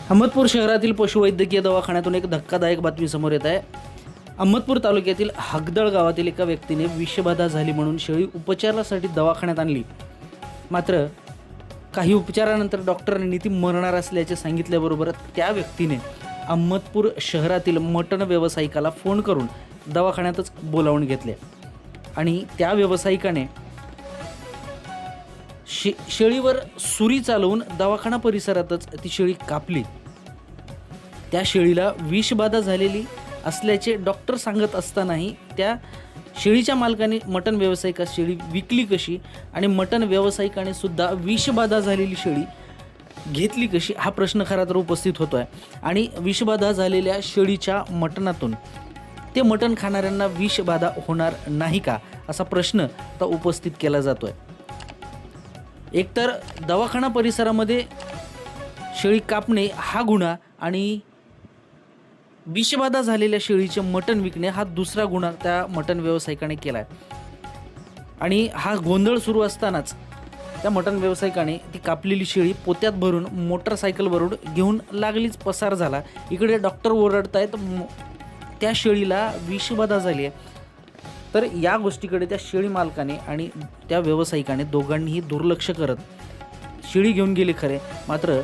अहमदपूर शहरातील पशुवैद्यकीय दवाखान्यातून एक धक्कादायक बातमी समोर येत आहे। अहमदपूर तालुक्यातील हगदळ गावातील एका व्यक्तीने विषबाधा झाली म्हणून शेळी उपचारासाठी दवाखान्यात आणली। मात्र काही उपचारानंतर डॉक्टरांनी ती मरणार असल्याचे सांगितल्याबरोबर त्या व्यक्तीने अहमदपूर शहरातील मटण व्यावसायिकाला फोन करून दवाखान्यातच बोलावून घेतले आणि त्या व्यावसायिकाने शेळीवर सुरी चालवून दवाखाना परिसरातच ती शेळी कापली। त्या शेळीला विषबाधा झालेली असल्याचे डॉक्टर सांगत असतानाही त्या शेळीच्या मालकाने मटण व्यावसायिकास शेळी विकली कशी आणि मटण व्यावसायिकाने सुद्धा विषबाधा झालेली शेळी घेतली कशी हा प्रश्न खरा तर उपस्थित होतोय। आणि विषबाधा झालेल्या शेळीच्या मटणातून ते मटण खाणाऱ्यांना विषबाधा होणार नाही का असा प्रश्न आता उपस्थित केला जातोय। एकतर दवाखाना परिसरामध्ये शेळी कापणे हा गुन्हा आणि विषबाधा झालेल्या शेळीचे मटण विकणे हा दुसरा गुन्हा त्या मटण व्यावसायिकाने केला आहे। आणि हा गोंधळ सुरू असतानाच त्या मटण व्यावसायिकाने ती कापलेली शेळी पोत्यात भरून मोटरसायकलवरून घेऊन लागलीच पसार झाला। इकडे डॉक्टर ओरडतायत त्या शेळीला विषबाधा झाली आहे। तर या गोष्टीकडे त्या शेळी मालकाने आणि त्या व्यावसायिकाने दोघांनीही दुर्लक्ष करत शेळी घेऊन गेले खरे, मात्र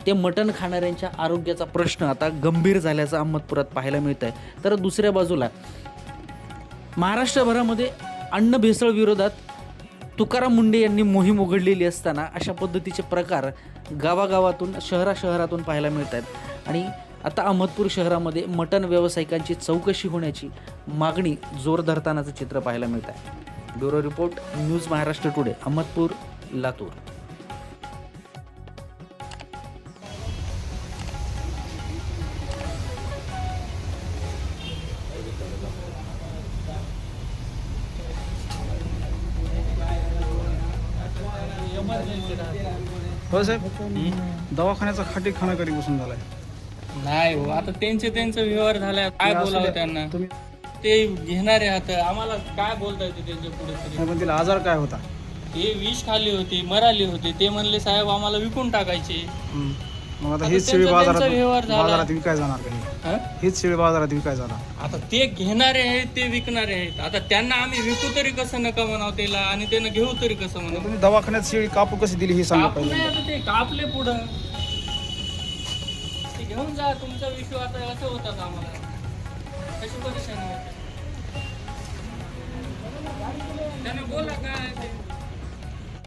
ते मटण खाणाऱ्यांच्या आरोग्याचा प्रश्न आता गंभीर झाल्याचं अहमदपुरात पाहायला मिळत आहे। तर दुसऱ्या बाजूला महाराष्ट्रभरामध्ये अन्न भेसळ विरोधात तुकाराम मुंडे यांनी मोहीम उघडलेली असताना अशा पद्धतीचे प्रकार गावागावातून शहरातून पाहायला मिळत आहेत। आणि आता अहमदपूर शहरामध्ये मटण व्यावसायिकांची चौकशी होण्याची मागणी जोर धरतानाचं चित्र पाहायला मिळत आहे। Bureau report, news Maharashtra today, Ahmadpur, Latur. हो साहेब, दवाखान्याचा खाटी खाना कधी बसून झालाय? नाही हो, आता त्यांचा व्यवहार झालाय, काय बोलावं त्यांना? तुम्ही ते घेणारे आहात, आम्हाला काय बोलता येते त्यांच्या पुढे तरी? नाही, पण तिला आजार काय होता? ते विष खाली होते, मराली होते, ते म्हणले साहेब आम्हाला विकून टाकायचे। मग आता आता हीच शेळी त्यांचा व्यवहार झाला. बाजारात विकाय जाणार का? हं? हीच शेळी बाजारात विकाय जाणार? आता ते घेणारे आहेत, ते विकणारे आहेत, आता त्यांना आम्ही विकू तरी कसं नका म्हणावं त्याला, आणि त्यांना घेऊ तरी कसं म्हणावं? तुम्ही दवाखान्यात शेळी कापू कशी दिली हे सांगा कापू नाही, पाहिजे। आता ते कापले पुढं, ते घेऊन जा, तुमचा विषय आता असं होतात आम्हाला कशी परेशानी होते? त्यांना बोला काय ते.